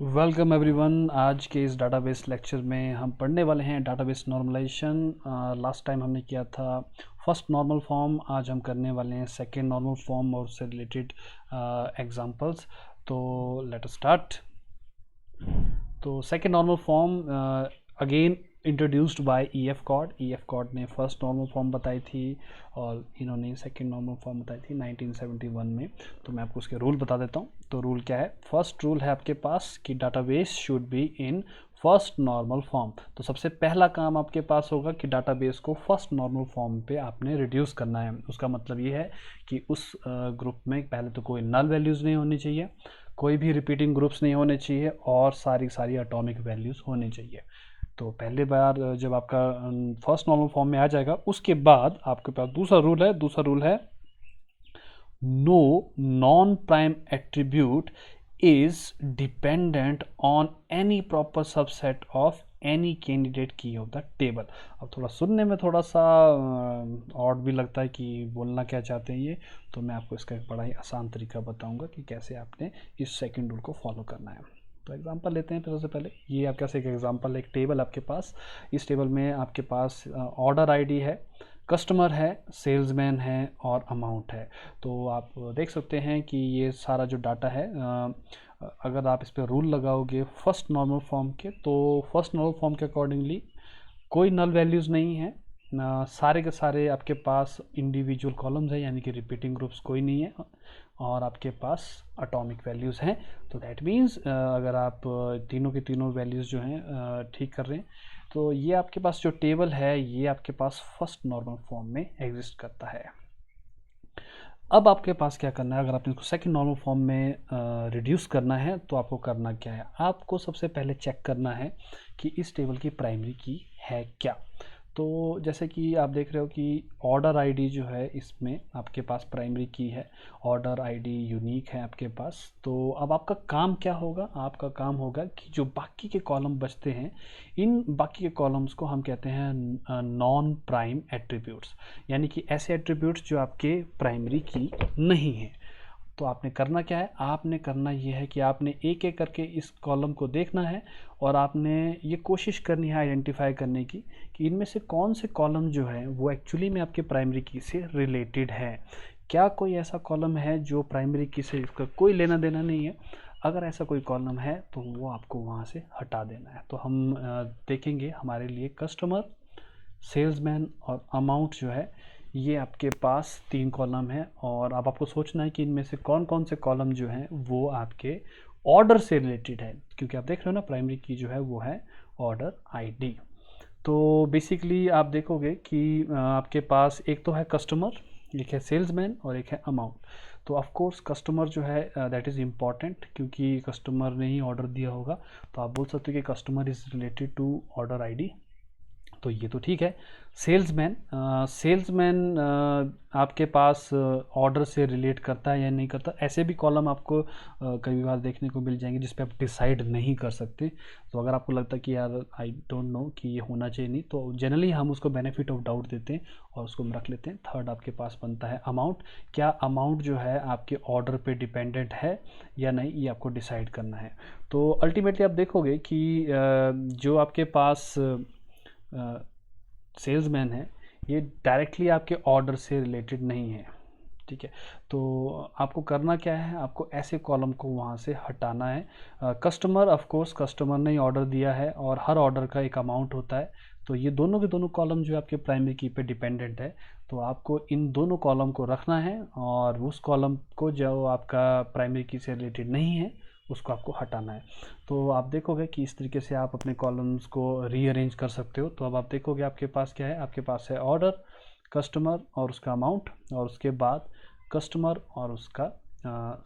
Welcome everyone. आज के इस डाटाबेस लेक्चर में हम पढ़ने वाले हैं डाटाबेस नॉर्मलाइजेशन। लास्ट टाइम हमने किया था फर्स्ट नॉर्मल फॉर्म, आज हम करने वाले हैं सेकेंड नॉर्मल फॉर्म और उससे रिलेटेड एग्जांपल्स। तो लेट अस स्टार्ट। तो second normal form again introduced by EF Codd. EF Codd ने फर्स्ट नॉर्मल फॉर्म बताई थी और इन्होंने सेकेंड नॉर्मल फॉर्म बताई थी 1971 में। तो मैं आपको उसके रूल बता देता हूँ। तो रूल क्या है? फर्स्ट रूल है आपके पास कि database should be in first normal form. तो सबसे पहला काम आपके पास होगा कि डाटाबेस को फर्स्ट नॉर्मल फॉर्म पे आपने रिड्यूस करना है। उसका मतलब ये है कि उस ग्रुप में पहले तो कोई नल वैल्यूज़ नहीं होनी चाहिए, कोई भी रिपीटिंग ग्रुप्स नहीं होने चाहिए और सारी सारी एटॉमिक वैल्यूज़ होनी चाहिए। तो पहले बार जब आपका फर्स्ट नॉर्मल फॉर्म में आ जाएगा, उसके बाद आपके पास दूसरा रूल है no non prime attribute is dependent on any proper subset of any candidate key of the table. अब थोड़ा सुनने में थोड़ा सा ऑड भी लगता है कि बोलना क्या चाहते हैं ये, तो मैं आपको इसका एक बड़ा ही आसान तरीका बताऊंगा कि कैसे आपने इस सेकंड रूल को फॉलो करना है। तो एग्जांपल लेते हैं। फिर सबसे पहले ये आपके पास एक एग्जांपल, एक टेबल आपके पास। इस टेबल में आपके पास ऑर्डर आईडी है, कस्टमर है, सेल्समैन है और अमाउंट है। तो आप देख सकते हैं कि ये सारा जो डाटा है, अगर आप इस पर रूल लगाओगे फर्स्ट नॉर्मल फॉर्म के, तो फर्स्ट नॉर्मल फॉर्म के अकॉर्डिंगली कोई नल वैल्यूज़ नहीं है। सारे के सारे आपके पास इंडिविजुअल कॉलम्स है, यानी कि रिपीटिंग ग्रुप्स कोई नहीं है और आपके पास एटॉमिक वैल्यूज़ हैं। तो दैट मीन्स अगर आप तीनों के तीनों वैल्यूज़ जो हैं ठीक कर रहे हैं, तो ये आपके पास जो टेबल है ये आपके पास फर्स्ट नॉर्मल फॉर्म में एग्जिस्ट करता है। अब आपके पास क्या करना है, अगर आपने इसको सेकंड नॉर्मल फॉर्म में रिड्यूस करना है तो आपको करना क्या है? आपको सबसे पहले चेक करना है कि इस टेबल की प्राइमरी की है क्या। तो जैसे कि आप देख रहे हो कि ऑर्डर आईडी जो है इसमें आपके पास प्राइमरी की है, ऑर्डर आईडी यूनिक है आपके पास। तो अब आपका काम क्या होगा? आपका काम होगा कि जो बाकी के कॉलम बचते हैं, इन बाकी के कॉलम्स को हम कहते हैं नॉन प्राइम एट्रीब्यूट्स, यानी कि ऐसे एट्रीब्यूट्स जो आपके प्राइमरी की नहीं है। तो आपने करना क्या है? आपने करना ये है कि आपने एक एक करके इस कॉलम को देखना है और आपने ये कोशिश करनी है आइडेंटिफाई करने की कि इनमें से कौन से कॉलम जो है वो एक्चुअली में आपके प्राइमरी की से रिलेटेड है। क्या कोई ऐसा कॉलम है जो प्राइमरी की से इसका कोई लेना देना नहीं है? अगर ऐसा कोई कॉलम है तो वो आपको वहाँ से हटा देना है। तो हम देखेंगे हमारे लिए कस्टमर, सेल्समैन और अमाउंट जो है ये आपके पास तीन कॉलम है और अब आपको सोचना है कि इनमें से कौन कौन से कॉलम जो हैं वो आपके ऑर्डर से रिलेटेड है, क्योंकि आप देख रहे हो ना प्राइमरी की जो है वो है ऑर्डर आईडी। तो बेसिकली आप देखोगे कि आपके पास एक तो है कस्टमर, एक है सेल्समैन और एक है अमाउंट। तो ऑफ कोर्स कस्टमर जो है दैट इज़ इम्पॉर्टेंट, क्योंकि कस्टमर ने ही ऑर्डर दिया होगा। तो आप बोल सकते हो कि customer is related to order ID, तो ये तो ठीक है। सेल्समैन आपके पास ऑर्डर से रिलेट करता है या नहीं करता, ऐसे भी कॉलम आपको कई बार देखने को मिल जाएंगे जिस पे आप डिसाइड नहीं कर सकते। तो अगर आपको लगता है कि यार आई डोंट नो कि ये होना चाहिए नहीं, तो जनरली हम उसको बेनिफिट ऑफ डाउट देते हैं और उसको हम रख लेते हैं। थर्ड आपके पास बनता है अमाउंट। क्या अमाउंट जो है आपके ऑर्डर पे डिपेंडेंट है या नहीं, ये आपको डिसाइड करना है। तो अल्टीमेटली आप देखोगे कि जो आपके पास सेल्समैन है ये डायरेक्टली आपके ऑर्डर से रिलेटेड नहीं है, ठीक है। तो आपको करना क्या है? आपको ऐसे कॉलम को वहाँ से हटाना है। कस्टमर, ऑफ कोर्स कस्टमर ने ही ऑर्डर दिया है और हर ऑर्डर का एक अमाउंट होता है। तो ये दोनों के दोनों कॉलम जो आपके प्राइमरी की पे डिपेंडेंट है, तो आपको इन दोनों कॉलम को रखना है और उस कॉलम को जो आपका प्राइमरी की से रिलेटेड नहीं है उसको आपको हटाना है। तो आप देखोगे कि इस तरीके से आप अपने कॉलम्स को रीअरेंज कर सकते हो। तो अब आप देखोगे आपके पास क्या है? आपके पास है ऑर्डर, कस्टमर और उसका अमाउंट, और उसके बाद कस्टमर और उसका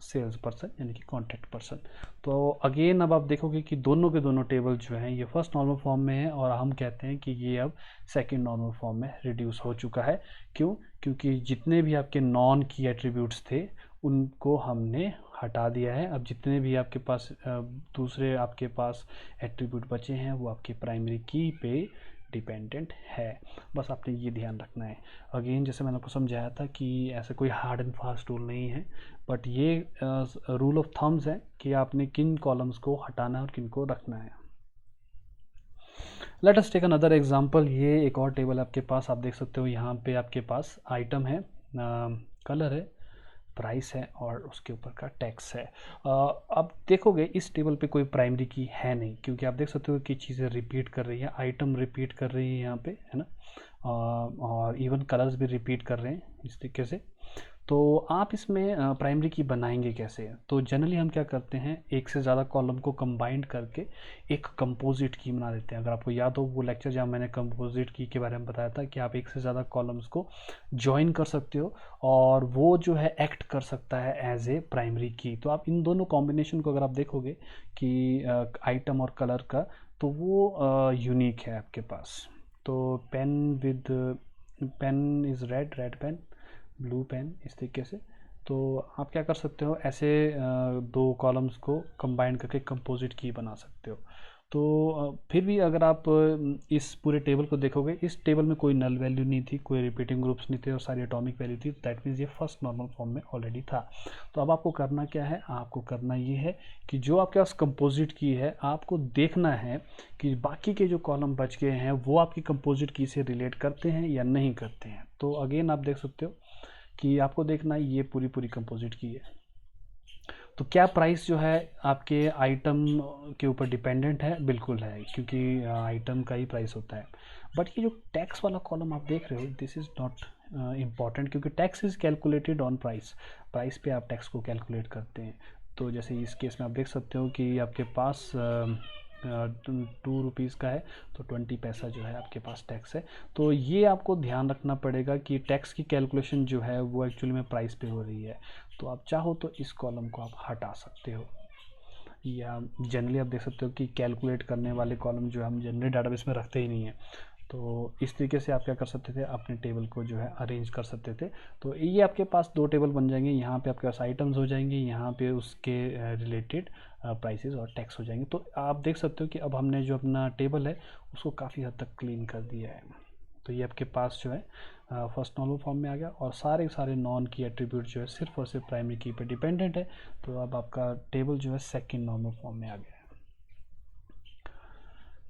सेल्स पर्सन यानी कि कॉन्टैक्ट पर्सन। तो अगेन अब आप देखोगे कि दोनों के दोनों टेबल जो हैं ये फर्स्ट नॉर्मल फॉर्म में है और हम कहते हैं कि ये अब सेकंड नॉर्मल फॉर्म में रिड्यूस हो चुका है। क्यों? क्योंकि जितने भी आपके नॉन की एट्रीब्यूट्स थे उनको हमने हटा दिया है। अब जितने भी आपके पास दूसरे आपके पास एट्रीब्यूट बचे हैं वो आपके प्राइमरी की पे डिपेंडेंट है। बस आपने ये ध्यान रखना है। अगेन जैसे मैंने आपको समझाया था कि ऐसे कोई हार्ड एंड फास्ट रूल नहीं है, बट ये रूल ऑफ थम्स है कि आपने किन कॉलम्स को हटाना है और किन को रखना है। Let us take another example. ये एक और टेबल आपके पास, आप देख सकते हो यहाँ पे आपके पास आइटम है, कलर है, प्राइस है और उसके ऊपर का टैक्स है। अब देखोगे इस टेबल पे कोई प्राइमरी की है नहीं, क्योंकि आप देख सकते हो कि चीज़ें रिपीट कर रही है, आइटम रिपीट कर रही है यहाँ पे, है ना, और इवन कलर्स भी रिपीट कर रहे हैं इस तरीके से। तो आप इसमें प्राइमरी की बनाएंगे कैसे? तो जनरली हम क्या करते हैं, एक से ज़्यादा कॉलम को कंबाइंड करके एक कंपोजिट की बना देते हैं। अगर आपको याद हो वो लेक्चर जहाँ मैंने कंपोजिट की के बारे में बताया था कि आप एक से ज़्यादा कॉलम्स को ज्वाइन कर सकते हो और वो जो है एक्ट कर सकता है एज ए प्राइमरी की। तो आप इन दोनों कॉम्बिनेशन को अगर आप देखोगे कि आइटम और कलर का, तो वो यूनिक है आपके पास। तो pen is red pen, blue pen, इस तरीके से। तो आप क्या कर सकते हो, ऐसे दो कॉलम्स को कंबाइन करके कंपोजिट की बना सकते हो। तो फिर भी अगर आप इस पूरे टेबल को देखोगे, इस टेबल में कोई नल वैल्यू नहीं थी, कोई रिपीटिंग ग्रुप्स नहीं थे और सारी एटॉमिक वैल्यू थी। दैट मीन्स ये फर्स्ट नॉर्मल फॉर्म में ऑलरेडी था। तो अब आपको करना क्या है, आपको करना ये है कि जो आपके पास कंपोजिट की है, आपको देखना है कि बाकी के जो कॉलम बच गए हैं वो आपकी कंपोजिट की से रिलेट करते हैं या नहीं करते हैं। तो अगेन आप देख सकते हो कि आपको देखना है ये पूरी कंपोजिट की है। तो क्या प्राइस जो है आपके आइटम के ऊपर डिपेंडेंट है? बिल्कुल है, क्योंकि आइटम का ही प्राइस होता है। बट ये जो टैक्स वाला कॉलम आप देख रहे हो, दिस इज़ नॉट इम्पॉर्टेंट, क्योंकि tax is calculated on price. Price पे आप टैक्स को कैलकुलेट करते हैं। तो जैसे इस केस में आप देख सकते हो कि आपके पास 2 रुपीज़ का है, तो 20 पैसा जो है आपके पास टैक्स है। तो ये आपको ध्यान रखना पड़ेगा कि टैक्स की कैलकुलेशन जो है वो एक्चुअली में प्राइस पे हो रही है। तो आप चाहो तो इस कॉलम को आप हटा सकते हो, या जनरली आप देख सकते हो कि कैलकुलेट करने वाले कॉलम जो हम जनरली डाटाबेस में रखते ही नहीं है। तो इस तरीके से आप क्या कर सकते थे, अपने टेबल को जो है अरेंज कर सकते थे। तो ये आपके पास दो टेबल बन जाएंगे, यहाँ पे आपके पास आइटम्स हो जाएंगे, यहाँ पे उसके रिलेटेड प्राइसेस और टैक्स हो जाएंगे। तो आप देख सकते हो कि अब हमने जो अपना टेबल है उसको काफ़ी हद तक क्लीन कर दिया है। तो ये आपके पास जो है फर्स्ट नॉर्मल फॉर्म में आ गया और सारे नॉन की एट्रीब्यूट जो है सिर्फ और सिर्फ प्राइमरी की पे डिपेंडेंट है। तो अब आपका टेबल जो है सेकंड नॉर्मल फॉर्म में आ गया है।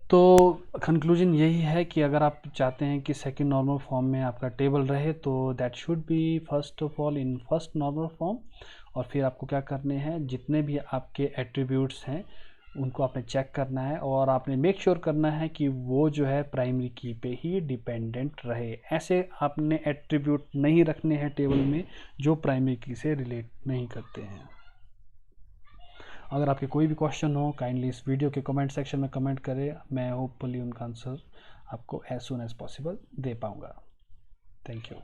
तो कंक्लूजन यही है कि अगर आप चाहते हैं कि सेकंड नॉर्मल फॉर्म में आपका टेबल रहे, तो that should be first of all in first normal form. और फिर आपको क्या करने हैं, जितने भी आपके एट्रीब्यूट्स हैं उनको आपने चेक करना है और आपने मेक श्योर करना है कि वो जो है प्राइमरी की पे ही डिपेंडेंट रहे। ऐसे आपने एट्रीब्यूट नहीं रखने हैं टेबल में जो प्राइमरी की से रिलेट नहीं करते हैं। अगर आपके कोई भी क्वेश्चन हो, काइंडली इस वीडियो के कमेंट सेक्शन में कमेंट करें। मैं होपफुली उनका आंसर आपको एज सुन एज पॉसिबल दे पाऊँगा। Thank you.